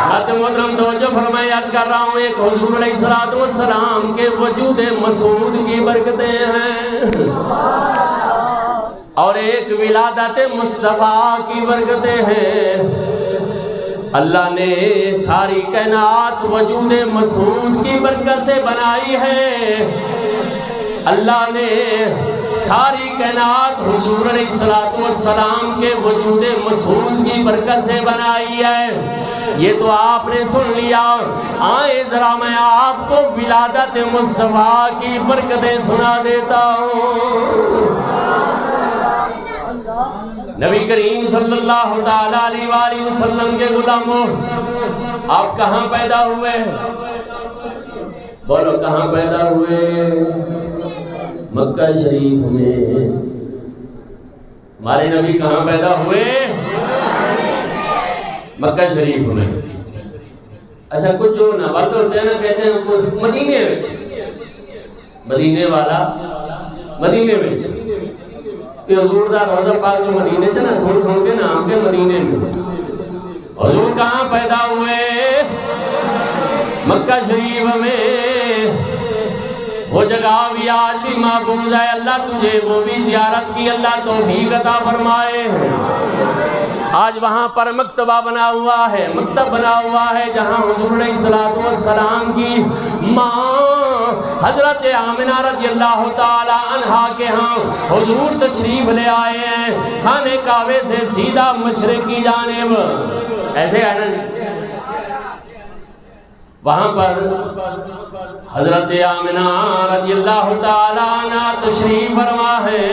محترم توجہ فرمائے، عرض کر رہا ہوں ایک حضور علیہ السلام کے وجود مسعود کی برکتیں ہیں اور ایک ولادت مصطفیٰ کی برکتیں ہیں۔ اللہ نے ساری کائنات وجود مسعود کی برکت سے بنائی ہے، اللہ نے ساری کائنات حضور علیہ السلام کے وجود مسعود کی برکت سے بنائی ہے۔ یہ تو آپ نے سن لیا، آئے ذرا میں آپ کو ولادت مصطفیٰ کی برکتیں سنا دیتا ہوں۔ نبی کریم صلی اللہ تعالیٰ علیہ وآلہ وسلم کے غلاموں، آپ کہاں پیدا ہوئے؟ بولو کہاں پیدا ہوئے؟ مکہ شریف میں۔ ہمارے نبی کہاں پیدا ہوئے؟ مکہ شریف میں۔ ایسا کچھ جو نبات ہوتے ہیں نا، کہتے ہیں مدینے میں، مدینے والا مدینے میں، کہ حضور دا روضہ پاک جو مدینے تھے نا، سن کے نام کے مدینے میں۔ حضور کہاں پیدا ہوئے؟ مکہ شریف میں۔ وہ جگہ بھی آج بھی محفوظ ہے، اللہ تجھے وہ بھی زیارت کی اللہ توفیق عطا فرمائے۔ آج وہاں پر مکتبہ بنا ہوا ہے، مکتب بنا ہوا ہے، جہاں حضور علیہ السلام کی ماں حضرت آمنہ رضی اللہ تعالی عنہا کے ہاں حضور تشریف لے آئے ہیں، خانے کعبے سے سیدھا مشرق کی جانب، ایسے ہے نا، وہاں پر حضرت آمنہ رضی اللہ تعالی عنہ تشریف فرما ہے،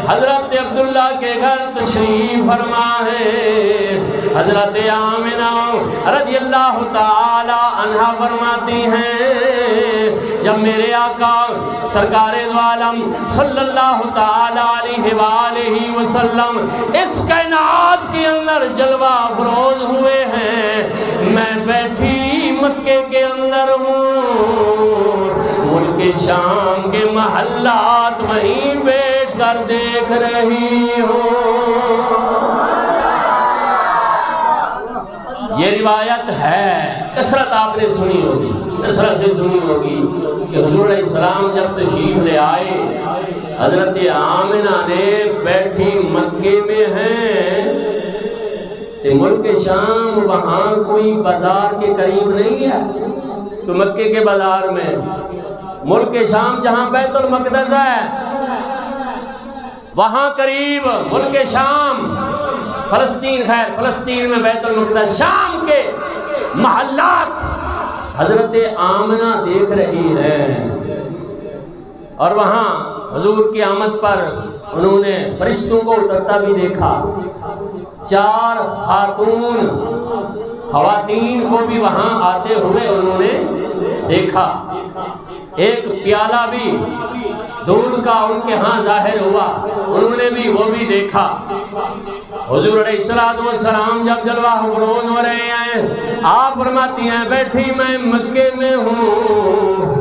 حضرت عبداللہ کے گھر تشریف فرما ہے۔ حضرت آمنہ رضی اللہ تعالی عنہ فرماتی ہیں، جب میرے آقا سرکار دو عالم صلی اللہ تعالی علیہ وآلہ وسلم اس کائنات کے اندر جلوہ افروز ہوئے ہیں، میں بیٹھی مکے کے اندر ہوں، ملک شام کے محلات وہیں بیٹھ کر دیکھ رہی ہوں۔ یہ روایت ہے، کثرت آپ نے سنی ہوگی، کثرت سے سنی ہوگی کہ حضور علیہ السلام جب تشریف لے آئے، حضرت آمنہ نے بیٹھی مکے میں ہیں، کہ ملک شام وہاں کوئی بازار کے قریب نہیں ہے، تو مکے کے بازار میں، ملک شام جہاں بیت المقدس ہے وہاں قریب ملک شام، فلسطین، خیر فلسطین میں بیت المقدس، شام کے محلات حضرت آمنہ دیکھ رہی ہیں، اور وہاں حضور کی آمد پر انہوں نے فرشتوں کو اترتا بھی دیکھا، 4 خواتین کو بھی وہاں آتے ہوئے انہوں نے دیکھا، ایک پیالہ بھی دودھ کا ان کے ہاں ظاہر ہوا، انہوں نے بھی وہ بھی دیکھا۔ حضور علیہ السلام جب جلوہ افروز ہو رہے ہیں، آپ فرماتی ہیں بیٹھی میں مکے میں ہوں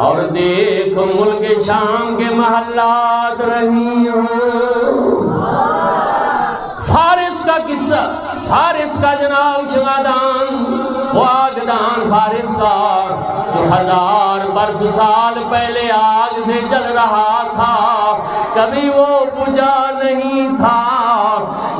اور دیکھ ملک شام کے محلات رہی ہوں۔ فارس کا قصہ، فارس کا جناب شمادان، وہ آگدان فارس کا جو 1000 برس سال پہلے آگ سے جل رہا تھا، کبھی وہ بجھا نہیں تھا.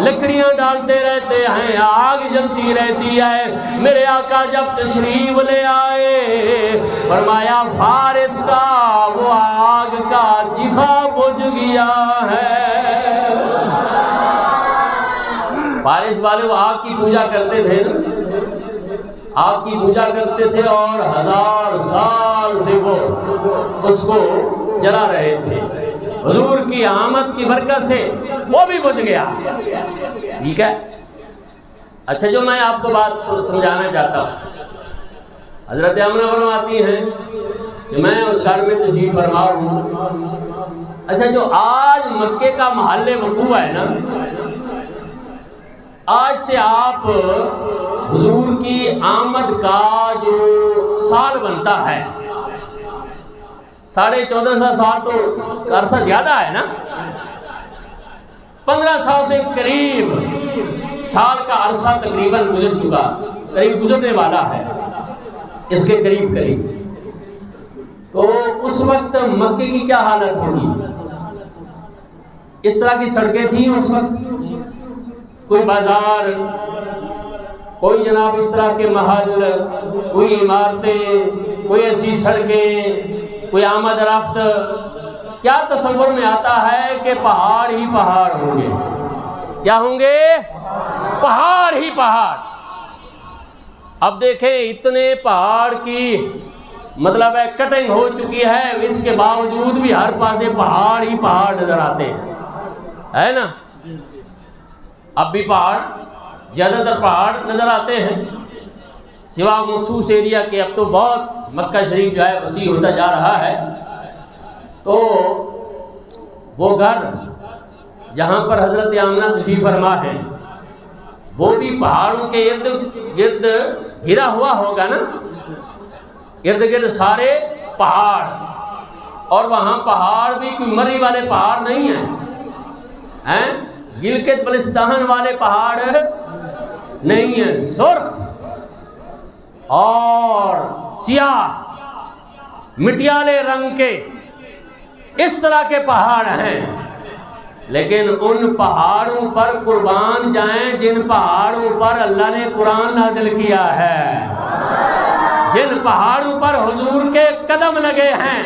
لکڑیاں ڈالتے رہتے ہیں، آگ جلتی رہتی ہے. میرے آقا جب تشریف لے آئے فرمایا فارس کا وہ آگ کا جفا بجھ گیا ہے. فارس والے وہ آگ کی پوجا کرتے تھے، آگ کی پوجا کرتے تھے اور 1000 سال سے وہ اس کو جلا رہے تھے. حضور کی آمد کی برکت سے وہ بھی بجھ گیا. ٹھیک ہے. اچھا، جو میں آپ کو بات سمجھانا چاہتا ہوں، حضرت آمنہ فرماتی ہیں کہ میں اس گھر میں تشریف فرما ہوں. اچھا، جو آج مکے کا محل وقوع ہے نا، آج سے آپ حضور کی آمد کا جو سال بنتا ہے، 1450 سال تو عرصہ زیادہ ہے نا، 1500 سے قریب سال کا عرصہ تقریباً گزر چکا، قریب گزرنے والا ہے، اس کے قریب. تو اس وقت مکے کی کیا حالت ہوگی؟ اس طرح کی سڑکیں تھیں اس وقت؟ کوئی بازار، کوئی جناب اس طرح کے محل، کوئی عمارتیں، کوئی ایسی سڑکیں، کوئی آمد رفت؟ کیا تصور میں آتا ہے کہ پہاڑ ہی پہاڑ ہوں گے؟ کیا ہوں گے؟ پہاڑ ہی پہاڑ. اب دیکھیں اتنے پہاڑ کی مطلب ہے کٹنگ ہو چکی ہے، اس کے باوجود بھی ہر پاسے پہاڑ ہی پہاڑ نظر آتے ہیں، ہے نا؟ اب بھی پہاڑ، زیادہ تر پہاڑ نظر آتے ہیں سوا مخصوص ایریا کے. اب تو بہت مکہ شریف جو ہے وسیع ہوتا جا رہا ہے. تو وہ گھر جہاں پر حضرت آمنہ تشریف فرما ہے وہ بھی پہاڑوں کے ارد گرد گھرا ہوا ہوگا نا، ارد گرد سارے پہاڑ. اور وہاں پہاڑ بھی کوئی مری والے پہاڑ نہیں ہیں، گلگت بلتستان والے پہاڑ نہیں ہیں، سرخ اور سیاہ مٹیالے رنگ کے اس طرح کے پہاڑ ہیں. لیکن ان پہاڑوں پر قربان جائیں جن پہاڑوں پر اللہ نے قرآن نازل کیا ہے، جن پہاڑوں پر حضور کے قدم لگے ہیں،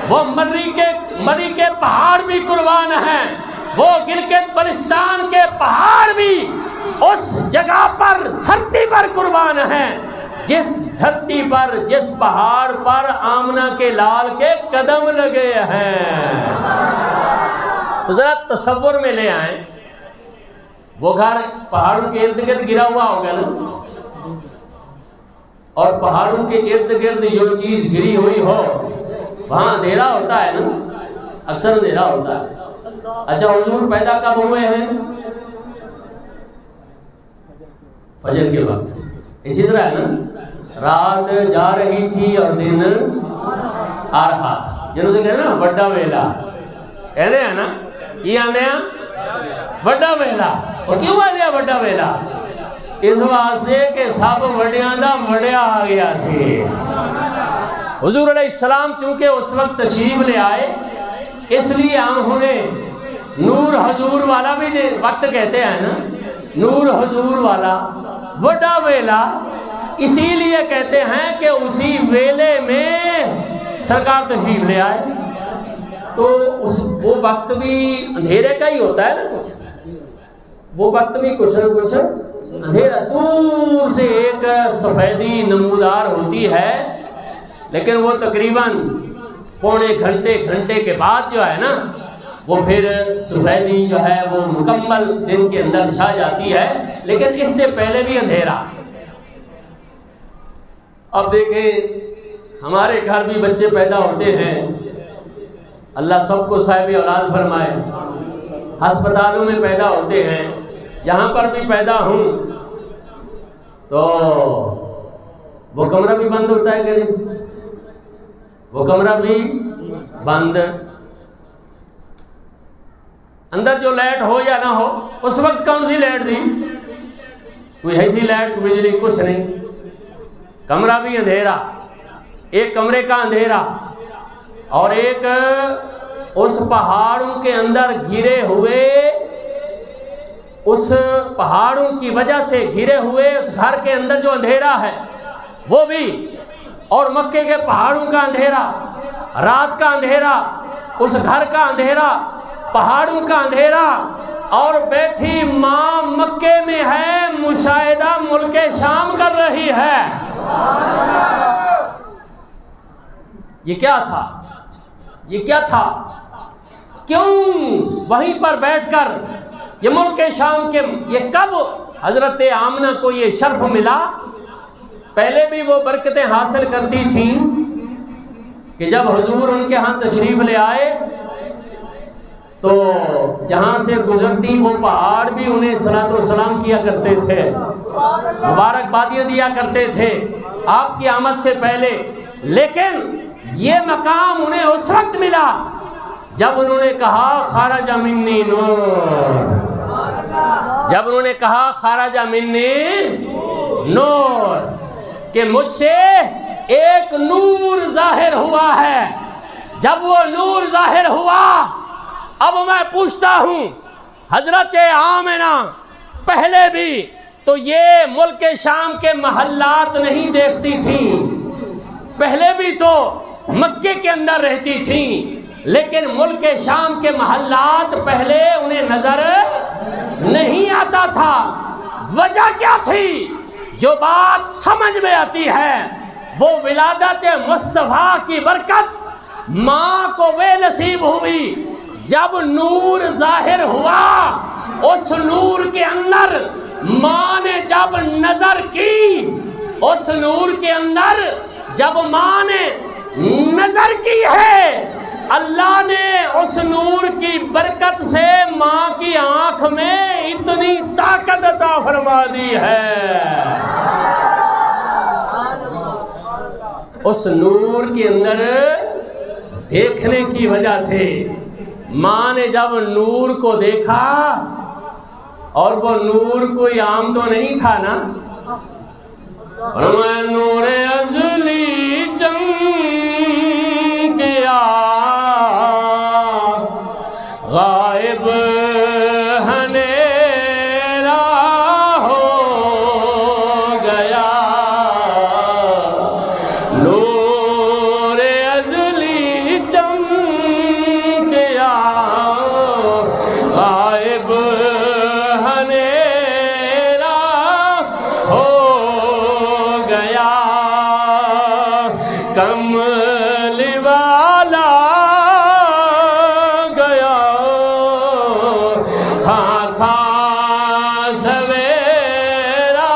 وہ مری کے پہاڑ بھی قربان ہیں، وہ گلگت بلتستان کے پہاڑ بھی اس جگہ پر دھرتی پر قربان ہیں جس دھرتی پر، جس پہاڑ پر آمنہ کے لال کے قدم لگے ہیں. تو ذرا تصور میں لے آئیں، وہ گھر پہاڑوں کے ارد گرد گرا ہوا ہوگا نا، اور پہاڑوں کے ارد گرد جو چیز گری ہوئی ہو وہاں اندھیرا ہوتا ہے نا، اکثر اندھیرا ہوتا ہے. اچھا، حضور پیدا کب ہوئے ہیں؟ فجر کے وقت. اسی طرح ہے نا، رات جا رہی تھی اور دن آ رہا تھا. جنہوں سے کہنا نا بڑا ویلا، کہنے ہیں نا یہ آنے ہیں بڑا ویلا. اور کیوں آ گیا بڑا ویلا؟ اس واسطے کہ سب وڈیاں دا وڈیا آ گیا سی. حضور علیہ السلام چونکہ اس وقت تشریف لے آئے، اس لیے ہم انہیں نور حضور والا بھی وقت کہتے ہیں نا، نور حضور والا بڑا ویلا اسی لیے کہتے ہیں کہ اسی ویلے میں سرکار تشریف لے آئے. تو وہ وقت بھی اندھیرے کا ہی ہوتا ہے نا، کچھ وہ وقت بھی کچھ نہ کچھ اندھیرا. دور سے ایک سفیدی نمودار ہوتی ہے، لیکن وہ تقریباً پونے گھنٹے کے بعد جو ہے نا وہ پھر سفیدی جو ہے وہ مکمل دن کے اندر چھا جاتی ہے، لیکن اس سے پہلے بھی اندھیرا. اب دیکھیں ہمارے گھر بھی بچے پیدا ہوتے ہیں، اللہ سب کو صاحب اولاد فرمائے. ہسپتالوں میں پیدا ہوتے ہیں، جہاں پر بھی پیدا ہوں تو وہ کمرہ بھی بند ہوتا ہے کہ نہیں؟ وہ کمرہ بھی بند. اندر جو لائٹ ہو یا نہ ہو، اس وقت کون سی لائٹ تھی؟ کوئی ایسی لائٹ، بجلی کچھ نہیں. کمرہ بھی اندھیرا، ایک کمرے کا اندھیرا اور ایک اس پہاڑوں کے اندر گھرے ہوئے، اس پہاڑوں کی وجہ سے گھرے ہوئے اس گھر کے اندر جو اندھیرا ہے وہ بھی، اور مکے کے پہاڑوں کا اندھیرا، رات کا اندھیرا، اس گھر کا اندھیرا، پہاڑوں کا اندھیرا، اور بیٹھی ماں مکے میں ہے، مشاہدہ ملک شام کر رہی ہے۔ یہ کیا تھا؟ یہ کیا تھا؟ کیوں وہیں پر بیٹھ کر یہ ملک شام کے، یہ کب حضرت آمنہ کو یہ شرف ملا؟ پہلے بھی وہ برکتیں حاصل کرتی تھیں کہ جب حضور ان کے ہاں تشریف لے آئے تو جہاں سے گزرتی وہ پہاڑ بھی انہیں صلاۃ والسلام کیا کرتے تھے، مبارکبادیاں دیا کرتے تھے آپ کی آمد سے پہلے۔ لیکن یہ مقام انہیں اس وقت ملا جب انہوں نے کہا خرج منی نور، جب انہوں نے کہا خرج منی نور، کہ مجھ سے ایک نور ظاہر ہوا ہے۔ جب وہ نور ظاہر ہوا، اب میں پوچھتا ہوں حضرت آمنہ پہلے بھی تو یہ ملک شام کے محلات نہیں دیکھتی تھیں، پہلے بھی تو مکے کے اندر رہتی تھیں، لیکن ملک شام کے محلات پہلے انہیں نظر نہیں آتا تھا۔ وجہ کیا تھی؟ جو بات سمجھ میں آتی ہے وہ ولادت مصطفیٰ کی برکت ماں کو وہ نصیب ہوئی جب نور ظاہر ہوا۔ اس نور کے اندر ماں نے جب نظر کی، اس نور کے اندر جب ماں نے نظر کی ہے، اللہ نے اس نور کی برکت سے ماں کی آنکھ میں اتنی طاقت عطا فرما دی ہے۔ اس نور کے اندر دیکھنے کی وجہ سے ماں نے جب نور کو دیکھا، اور وہ نور کوئی عام تو نہیں تھا نا، فرمایا نور ازلی چمکیا غائب ہنیرا ہو گیا، نور ازلی چمکیا غائب ہنیرا ہو گیا، کمل والا گیا تھا سویرا۔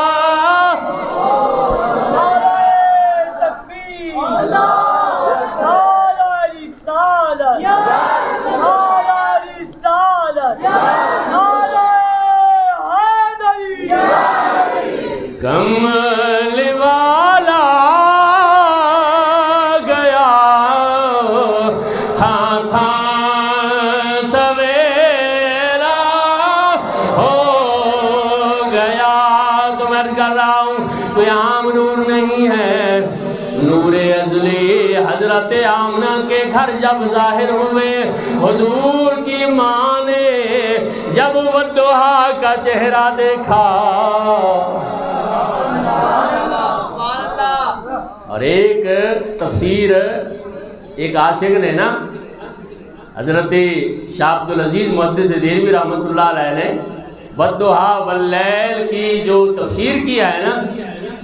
کمل والا گیا تھا سویرا ہو گیا۔ تو میں کر رہا ہوں کوئی عام نور نہیں ہے، نور ازلی حضرت آمنہ کے گھر جب ظاہر ہوئے، حضور کی ماں نے جب والضحیٰ کا چہرہ دیکھا، اور ایک تفسیر ایک عاشق نے نا، حضرت شاہ عبدالعزیز محدث دہلوی رحمۃ اللہ علیہ نے والضحیٰ واللیل کی جو تفسیر کیا ہے نا،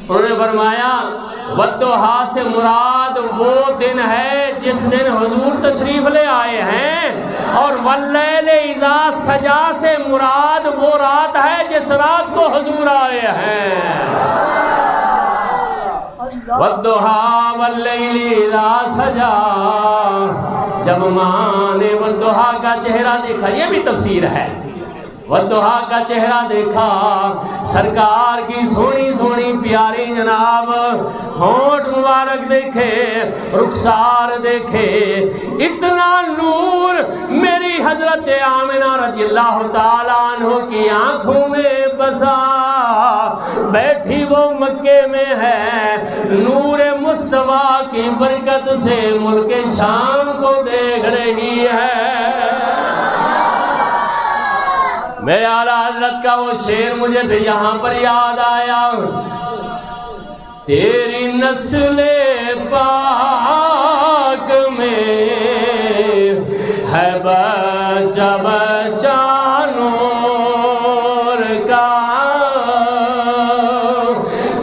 انہوں نے فرمایا والضحیٰ سے مراد وہ دن ہے جس دن حضور تشریف لے آئے ہیں، اور واللیل اذا سجا سے مراد وہ رات ہے جس رات کو حضور آئے ہیں۔ والضحیٰ واللیل اذا سجا، جب ماں نے والضحیٰ کا چہرہ دیکھا، یہ بھی تفسیر ہے، والضحیٰ کا چہرہ دیکھا، سرکار کی سونی سونی پیاری جناب ہونٹ مبارک دیکھے، رخسار دیکھے، اتنا نور میری حضرت آمنہ رضی اللہ تعالیٰ عنہ کی آنکھوں میں بسا، بیٹھی وہ مکے میں ہے، نور مصطفیٰ کی برکت سے ملک شام کو دیکھ رہی ہے۔ میرے اعلیٰ حضرت کا وہ شعر مجھے بھی یہاں پر یاد آیا، تیری نسل پاک میں ہے بچہ بچہ نور کا،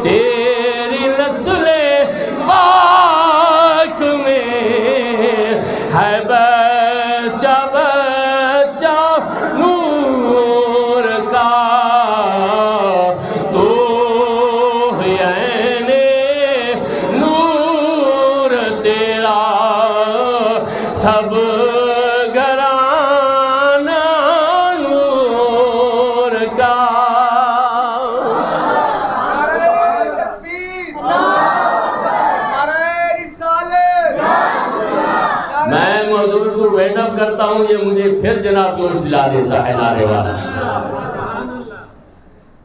تیری نسل پاک میں ہے بچہ بچہ نور کا، تو عین نور تیرا سب ویٹ اپ کرتا ہوں، یہ مجھے پھر جناب جوش دلا دیتا ہے نعرے والا۔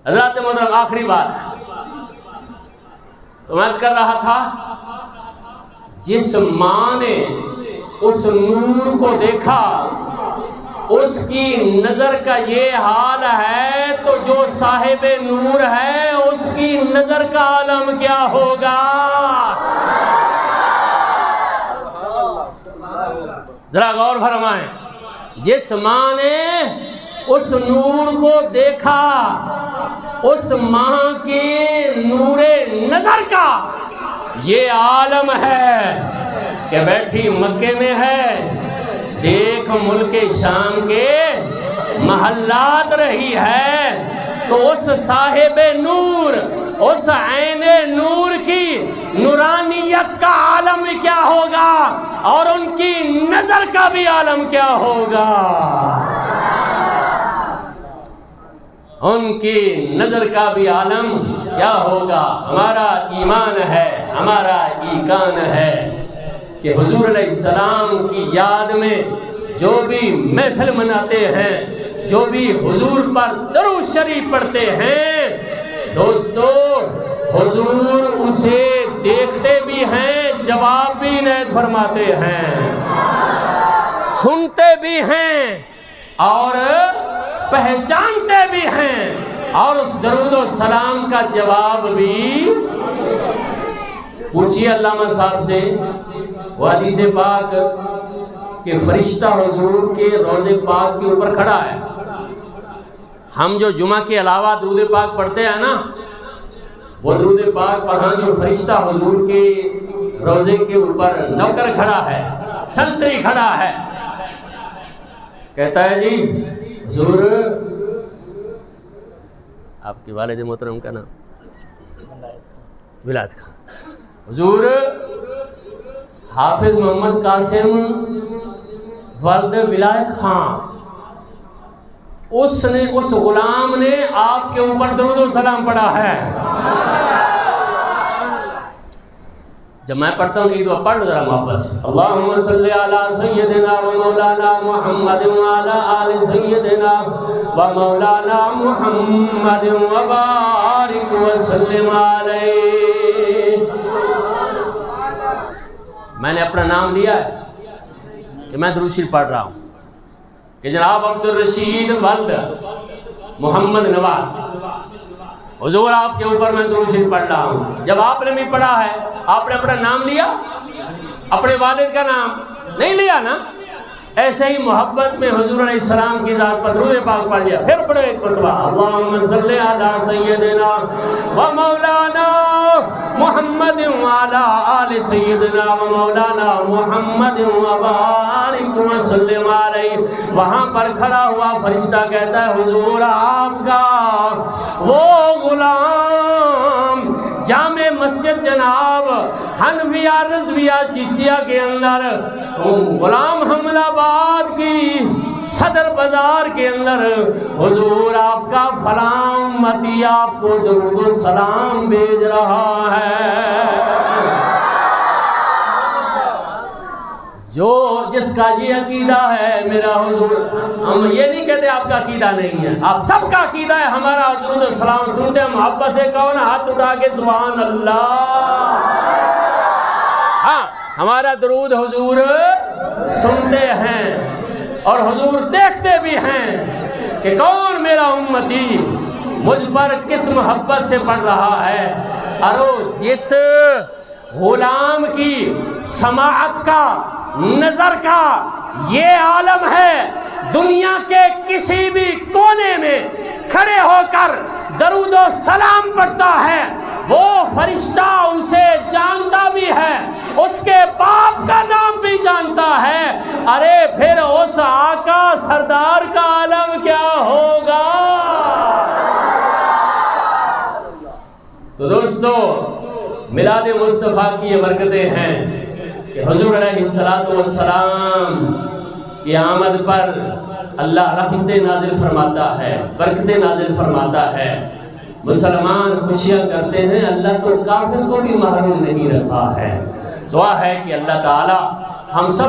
حضرات محترم آخری بات تو میں کر رہا تھا، جس ماں نے اس نور کو دیکھا اس کی نظر کا یہ حال ہے، تو جو صاحب نور ہے اس کی نظر کا عالم کیا ہوگا؟ ذرا غور فرمائیں، جس ماں نے اس نور کو دیکھا، اس ماں کی نور نظر کا یہ عالم ہے کہ بیٹھی مکے میں ہے، دیکھ ملک شام کے محلات رہی ہے، تو اس صاحب نور، اس عین نور کی نورانیت کا عالم کیا ہوگا، اور ان کی نظر کا بھی عالم کیا ہوگا، ان کی نظر کا بھی عالم کیا ہوگا۔ ہمارا ایمان ہے، ہمارا ایقان ہے کہ حضور علیہ السلام کی یاد میں جو بھی محفل مناتے ہیں، جو بھی حضور پر درود شریف پڑھتے ہیں، دوستو حضور اسے دیکھتے بھی ہیں، جواب بھی عنایت فرماتے ہیں، سنتے بھی ہیں اور پہچانتے بھی ہیں، اور اس درود و سلام کا جواب بھی پوچھئے علامہ صاحب سے۔ وہ حدیث پاک کہ فرشتہ حضور کے روضے پاک کے اوپر کھڑا ہے، ہم جو جمعہ کے علاوہ درود پاک پڑھتے ہیں نا، وہ درود پاک پڑھاں جو فرشتہ حضور کے روضے کے اوپر نوکر کھڑا ہے، سنتری کھڑا ہے، کہتا ہے جی حضور، آپ کے والد محترم کا نام ولایت خان، حضور حافظ محمد قاسم ولد ولایت خان، اس غلام نے آپ کے اوپر درود و سلام پڑھا ہے۔ جب میں پڑھتا ہوں کہ دعا پڑھ لو ذرا محبت سے، اللہم صلی علی سیدنا و مولانا محمد و علی آل سیدنا و مولانا محمد و بارک وسلم علیہ۔ میں نے اپنا نام لیا ہے کہ میں درود شریف پڑھ رہا ہوں کہ جناب عبدالرشید ولد محمد نواز، حضور آپ کے اوپر میں درود شریف پڑھ رہا ہوں۔ جب آپ نے بھی پڑھا ہے، آپ نے اپنا نام لیا، اپنے والد کا نام نہیں لیا نا، ایسے ہی محبت میں حضور علیہ السلام کی ذات پر درود پاک پڑھ لیا۔ پھر پڑھو ایک مرتبہ، اللہم صلی علی سیدنا و مولانا محمد و علی آل سیدنا و مولانا محمد و بارک وسلم علیہ۔ وہاں پر کھڑا ہوا فرشتہ کہتا ہے حضور آپ کا وہ غلام جامع مسجد جناب حنفیہ رضویہ چشتیہ کے اندر، غلام حمل آباد کی صدر بازار کے اندر حضور آپ کا فلاں امتی آپ کو درود و سلام بھیج رہا ہے۔ جس کا یہ عقیدہ ہے میرا حضور، ہم یہ نہیں کہتے آپ کا عقیدہ نہیں ہے، آپ سب کا عقیدہ ہے ہمارا درود و سلام سنتے ہیں محبت سے، کہو نا ہاتھ اٹھا کے سبحان اللہ۔ ہاں ہمارا درود حضور سنتے ہیں اور حضور دیکھتے بھی ہیں کہ کون میرا امتی مجھ پر کس محبت سے پڑھ رہا ہے۔ اور جس غلام کی سماعت کا، نظر کا یہ عالم ہے، دنیا کے کسی بھی کونے میں کھڑے ہو کر درود و سلام پڑھتا ہے، وہ فرشتہ اسے جانتا بھی ہے، اس کے باپ کا نام بھی جانتا ہے۔ ارے پھر اس آقا سردار کا عالم کیا ہوگا؟ تو دوستو، میلاد مصطفیٰ کی یہ برکتیں ہیں کہ حضور علیہ السلام کی آمد پر اللہ رحمتیں نازل فرماتا ہے، برکتیں نازل فرماتا ہے، مسلمان خوشیاں کرتے ہیں، اللہ تو کافر کو بھی محروم نہیں رکھا ہے۔ دعا ہے کہ اللہ تعالی ہم سب